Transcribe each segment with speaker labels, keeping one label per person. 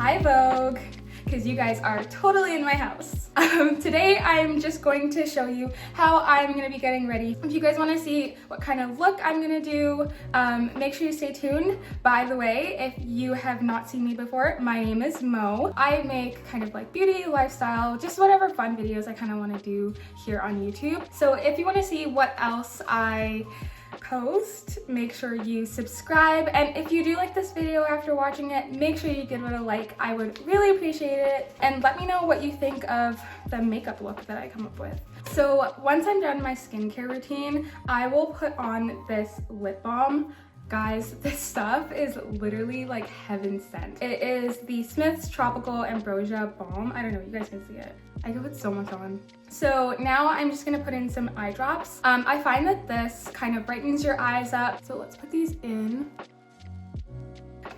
Speaker 1: Hi Vogue, because you guys are totally in my house. Today I'm just going to show you how I'm going to be getting ready. If you guys want to see what kind of look I'm going to do, make sure you stay tuned. By the way, if you have not seen me before, my name is Mo. I make kind of like beauty, lifestyle, just whatever fun videos I kind of want to do here on YouTube. So if you want to see what else I post, make sure you subscribe, and if you do like this video after watching it, make sure you give it a like. I would really appreciate it, and let me know what you think of the makeup look that I come up with. So once I'm done my skincare routine, I will put on this lip balm. Guys, this stuff is literally like heaven sent. It is the Smith's Tropical Ambrosia Balm. I don't know, you guys can see it. I can put so much on. So now I'm just gonna put in some eye drops. I find that this kind of brightens your eyes up. So let's put these in.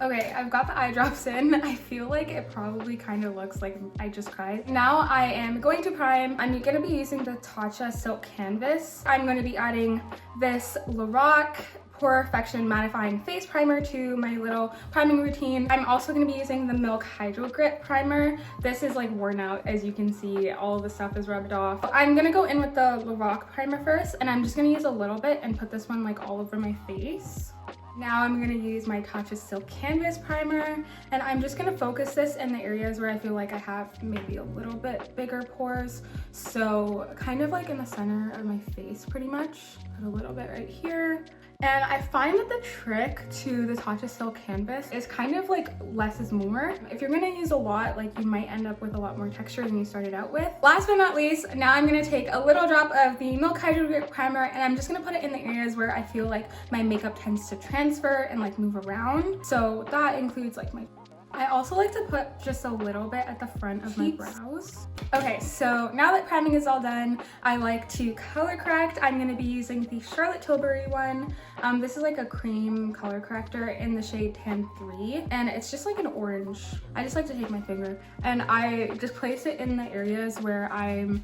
Speaker 1: Okay, I've got the eye drops in. I feel like it probably kind of looks like I just cried. Now I am going to prime. I'm gonna be using the Tatcha Silk Canvas. I'm gonna be adding this Lorac Perfection Mattifying Face Primer to my little priming routine. I'm also going to be using the Milk Hydro Grip Primer. This is like worn out, as you can see, all of the stuff is rubbed off. I'm going to go in with the Lorac Primer first, and I'm just going to use a little bit and put this one like all over my face. Now I'm going to use my Tatcha Silk Canvas Primer, and I'm just going to focus this in the areas where I feel like I have maybe a little bit bigger pores. So kind of like in the center of my face pretty much. Put a little bit right here. And I find that the trick to the Tatcha Silk Canvas is kind of like less is more. If you're gonna use a lot, like you might end up with a lot more texture than you started out with. Last but not least, now I'm gonna take a little drop of the Milk Hydro Grip Primer, and I'm just gonna put it in the areas where I feel like my makeup tends to transfer and like move around. So that includes like my... I also like to put just a little bit at the front of my brows. Okay, so now that priming is all done, I like to color correct. I'm going to be using the Charlotte Tilbury one. This is like a cream color corrector in the shade Tan 3, and it's just like an orange. I just like to take my finger and I just place it in the areas where I'm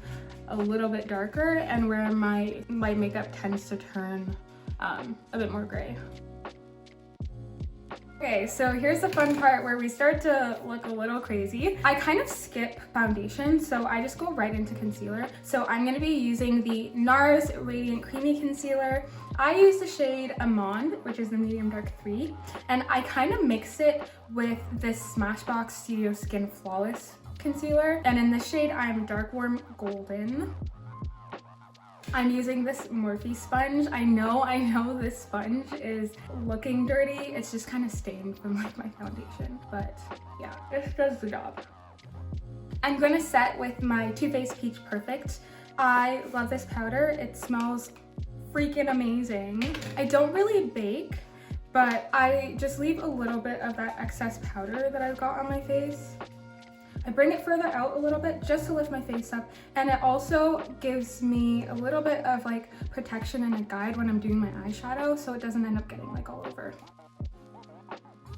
Speaker 1: a little bit darker and where my makeup tends to turn a bit more gray. Okay, so here's the fun part where we start to look a little crazy. I kind of skip foundation, so I just go right into concealer. So I'm going to be using the NARS Radiant Creamy Concealer. I use the shade Amande, which is the medium dark 3, and I kind of mix it with this Smashbox Studio Skin Flawless Concealer. And in this shade, I'm Dark Warm Golden. I'm using this Morphe sponge. I know this sponge is looking dirty. It's just kind of stained from like my foundation, but yeah, this does the job. I'm gonna set with my Too Faced Peach Perfect. I love this powder. It smells freaking amazing. I don't really bake, but I just leave a little bit of that excess powder that I've got on my face. I bring it further out a little bit just to lift my face up, and it also gives me a little bit of like protection and a guide when I'm doing my eyeshadow, so it doesn't end up getting like all over.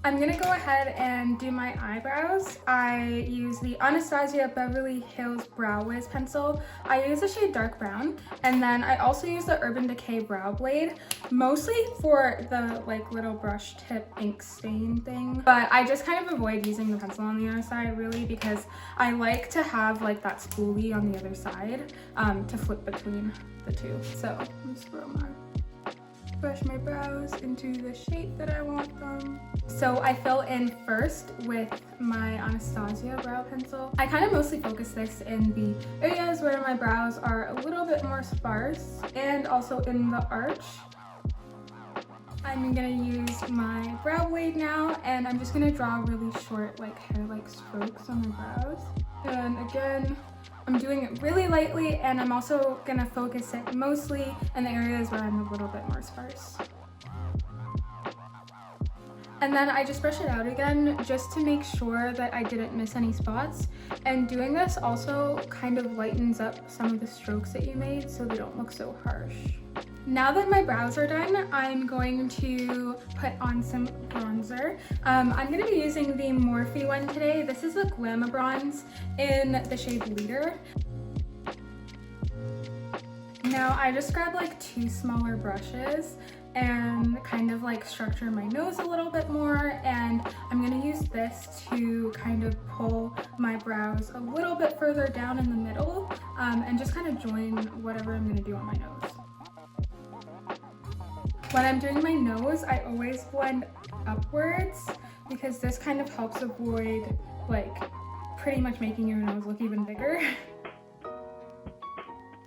Speaker 1: I'm gonna go ahead and do my eyebrows. I use the Anastasia Beverly Hills Brow Wiz pencil. I use the shade Dark Brown, and then I also use the Urban Decay Brow Blade, mostly for the like little brush tip ink stain thing. But I just kind of avoid using the pencil on the other side really, because I like to have like that spoolie on the other side to flip between the two. So I'm just brush my brows into the shape that I want them. So I fill in first with my Anastasia brow pencil. I kind of mostly focus this in the areas where my brows are a little bit more sparse, and also in the arch. I'm gonna use my brow blade now, and I'm just gonna draw really short like hair-like strokes on my brows. And again, I'm doing it really lightly, and I'm also gonna focus it mostly in the areas where I'm a little bit more sparse. And then I just brush it out again just to make sure that I didn't miss any spots. And doing this also kind of lightens up some of the strokes that you made so they don't look so harsh. Now that my brows are done, I'm going to put on some bronzer. I'm going to be using the Morphe one today. This is the Glamour Bronze in the shade Leader. Now I just grabbed like 2 smaller brushes and kind of like structure my nose a little bit more, and I'm gonna use this to kind of pull my brows a little bit further down in the middle, and just kind of join whatever I'm gonna do on my nose. When I'm doing my nose, I always blend upwards because this kind of helps avoid like pretty much making your nose look even bigger.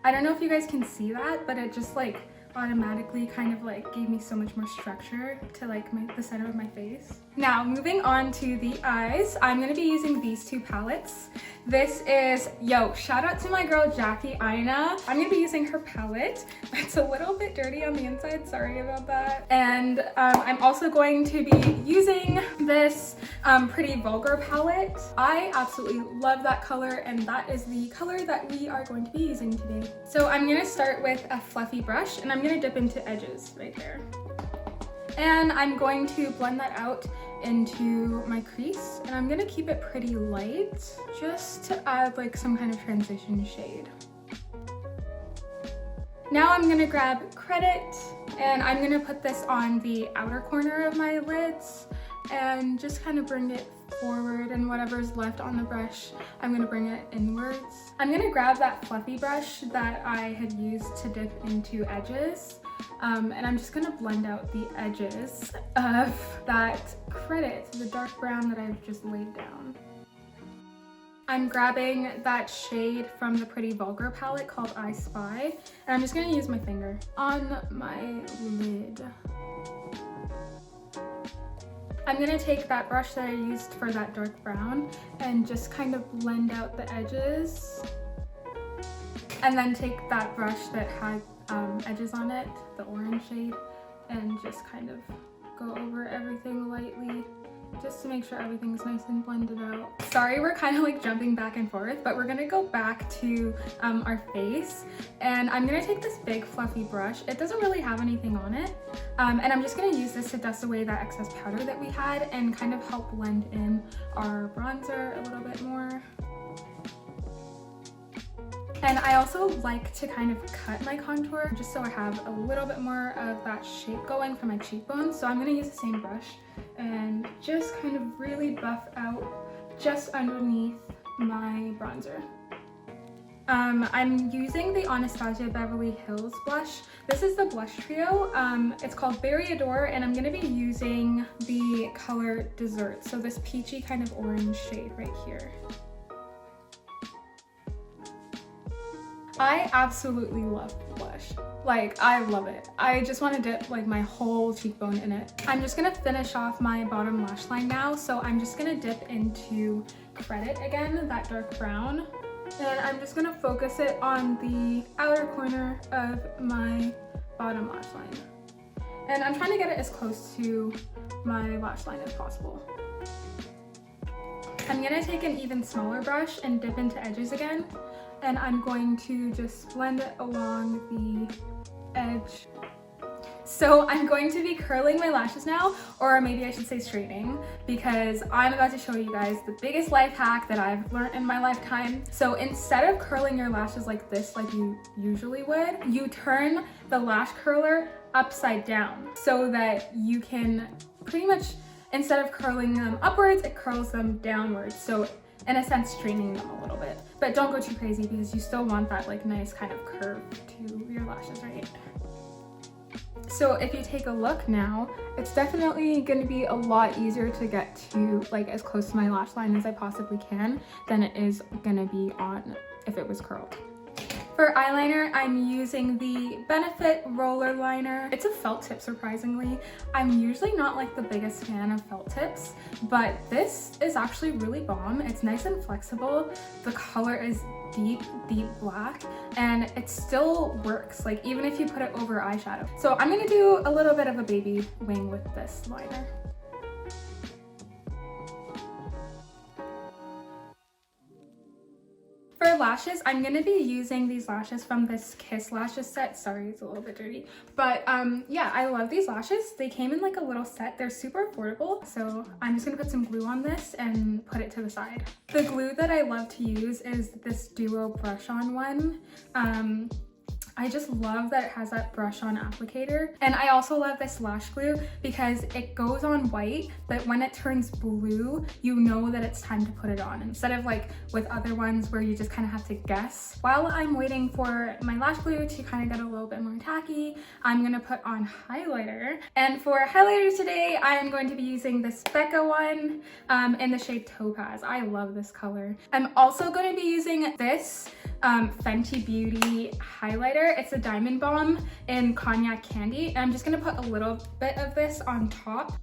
Speaker 1: I don't know if you guys can see that, but it just like automatically kind of like gave me so much more structure to like the center of my face. Now moving on to the eyes, I'm gonna be using these two palettes. This is, shout out to my girl Jackie Aina. I'm gonna be using her palette. It's a little bit dirty on the inside, sorry about that. And I'm also going to be using this Pretty Vulgar palette. I absolutely love that color, and that is the color that we are going to be using today. So I'm gonna start with a fluffy brush, and I'm gonna dip into edges right there. And I'm going to blend that out into my crease, and I'm gonna keep it pretty light just to add like some kind of transition shade. Now I'm gonna grab Credit, and I'm gonna put this on the outer corner of my lids and just kind of bring it forward, and whatever's left on the brush, I'm gonna bring it inwards. I'm gonna grab that fluffy brush that I had used to dip into edges, and I'm just gonna blend out the edges of that Credit, the dark brown that I've just laid down. I'm grabbing that shade from the Pretty Vulgar palette called I Spy, and I'm just gonna use my finger on my lid. I'm gonna take that brush that I used for that dark brown and just kind of blend out the edges. And then take that brush that had edges on it, the orange shade, and just kind of go over everything lightly, just to make sure everything's nice and blended out. Sorry, we're kind of like jumping back and forth, but we're gonna go back to our face, and I'm gonna take this big fluffy brush. It doesn't really have anything on it, and I'm just gonna use this to dust away that excess powder that we had and kind of help blend in our bronzer a little bit more. And I also like to kind of cut my contour just so I have a little bit more of that shape going for my cheekbones. So I'm gonna use the same brush and just kind of really buff out just underneath my bronzer. I'm using the Anastasia Beverly Hills blush. This is the blush trio. It's called Berry Adore, and I'm gonna be using the color Dessert. So this peachy kind of orange shade right here. I absolutely love blush. Like, I love it. I just want to dip like my whole cheekbone in it. I'm just gonna finish off my bottom lash line now, so I'm just gonna dip into Credit again, that dark brown. And I'm just gonna focus it on the outer corner of my bottom lash line. And I'm trying to get it as close to my lash line as possible. I'm gonna take an even smaller brush and dip into edges again. And I'm going to just blend it along the edge. So I'm going to be curling my lashes now, or maybe I should say straightening, because I'm about to show you guys the biggest life hack that I've learned in my lifetime. So instead of curling your lashes like this, like you usually would, you turn the lash curler upside down so that you can pretty much, instead of curling them upwards, it curls them downwards. So in a sense, straightening them a little bit. But don't go too crazy because you still want that like nice kind of curve to your lashes, right? So if you take a look now, it's definitely going to be a lot easier to get to like as close to my lash line as I possibly can than it is going to be on if it was curled. For eyeliner, I'm using the Benefit Roller Liner. It's a felt tip, surprisingly. I'm usually not like the biggest fan of felt tips, but this is actually really bomb. It's nice and flexible. The color is deep, deep black, and it still works, like even if you put it over eyeshadow. So I'm gonna do a little bit of a baby wing with this liner. For lashes, I'm gonna be using these lashes from this Kiss lashes set. Sorry, it's a little bit dirty. But yeah, I love these lashes. They came in like a little set. They're super affordable. So I'm just gonna put some glue on this and put it to the side. The glue that I love to use is this Duo brush-on one. I just love that it has that brush on applicator. And I also love this lash glue because it goes on white, but when it turns blue, you know that it's time to put it on, instead of like with other ones where you just kind of have to guess. While I'm waiting for my lash glue to kind of get a little bit more tacky, I'm gonna put on highlighter. And for highlighter today, I'm going to be using this Becca one in the shade Topaz. I love this color. I'm also going to be using this Fenty Beauty highlighter. It's a Diamond Bomb in Cognac Candy. And I'm just gonna put a little bit of this on top.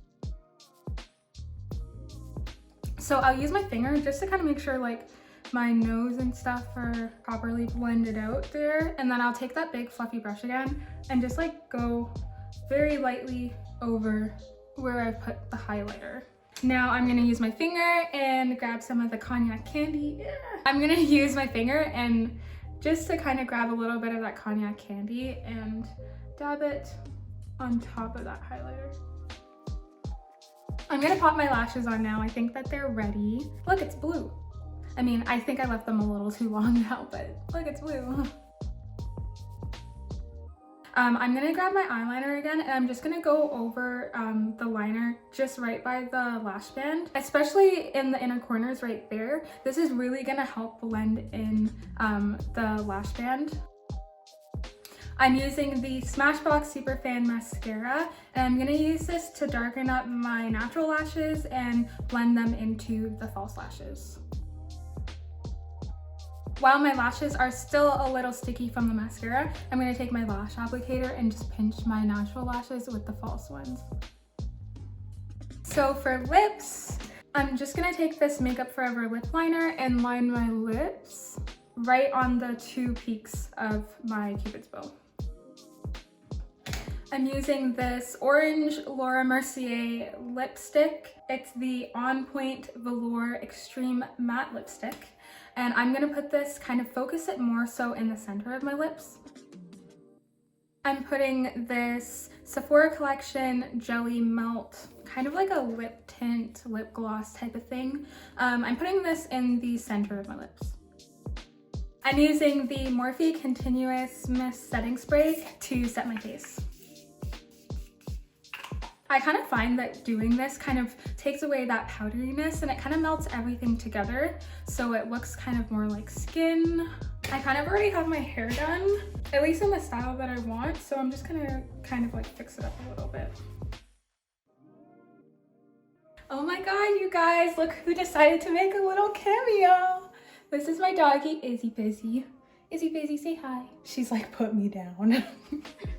Speaker 1: So I'll use my finger just to kind of make sure like my nose and stuff are properly blended out there. And then I'll take that big fluffy brush again and just like go very lightly over where I put the highlighter. Now I'm gonna use my finger and grab some of the Cognac Candy. Yeah. I'm gonna use my finger and just to kind of grab a little bit of that Cognac Candy and dab it on top of that highlighter. I'm gonna pop my lashes on now. I think that they're ready. Look, it's blue. I mean, I think I left them a little too long now, but look, it's blue. I'm gonna grab my eyeliner again, and I'm just gonna go over the liner just right by the lash band, especially in the inner corners right there. This is really gonna help blend in the lash band. I'm using the Smashbox Superfan Mascara, and I'm gonna use this to darken up my natural lashes and blend them into the false lashes. While my lashes are still a little sticky from the mascara, I'm gonna take my lash applicator and just pinch my natural lashes with the false ones. So for lips, I'm just gonna take this Makeup Forever lip liner and line my lips right on the two peaks of my Cupid's bow. I'm using this orange Laura Mercier lipstick. It's the On Point Velour Extreme Matte Lipstick. And I'm gonna put this, kind of focus it more so in the center of my lips. I'm putting this Sephora Collection Jelly Melt, kind of like a lip tint, lip gloss type of thing. I'm putting this in the center of my lips. I'm using the Morphe Continuous Mist Setting Spray to set my face. I kind of find that doing this kind of takes away that powderiness and it kind of melts everything together, so it looks kind of more like skin. I kind of already have my hair done, at least in the style that I want, so I'm just gonna kind of like fix it up a little bit. Oh my god, you guys, look who decided to make a little cameo. This is my doggy, Izzy Busy. Izzy Busy, say hi. She's like, put me down.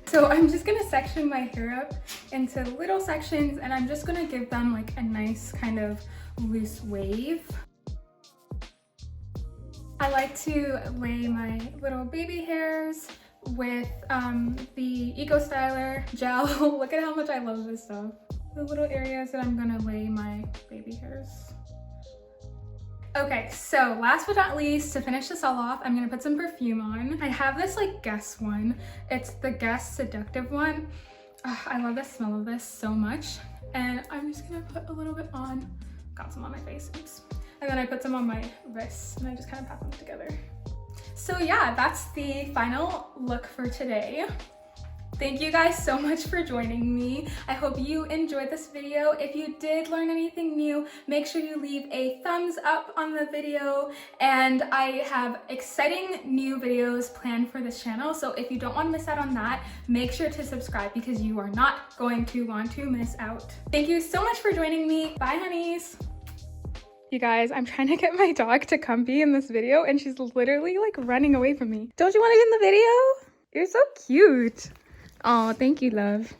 Speaker 1: So I'm just gonna section my hair up into little sections, and I'm just gonna give them like a nice kind of loose wave. I like to lay my little baby hairs with the Eco Styler gel. Look at how much I love this stuff. The little areas that I'm gonna lay my baby hairs. Okay, so last but not least, to finish this all off, I'm gonna put some perfume on. I have this like Guess one. It's the Guess Seductive one. I love the smell of this so much. And I'm just gonna put a little bit on. Got some on my face, oops. And then I put some on my wrists and I just kind of pat them together. So yeah, that's the final look for today. Thank you guys so much for joining me. I hope you enjoyed this video. If you did learn anything new, make sure you leave a thumbs up on the video. And I have exciting new videos planned for this channel, so if you don't want to miss out on that, make sure to subscribe because you are not going to want to miss out. Thank you so much for joining me. Bye, honeys. You guys, I'm trying to get my dog to come be in this video and she's literally like running away from me. Don't you want to be in the video? You're so cute. Oh, thank you, love.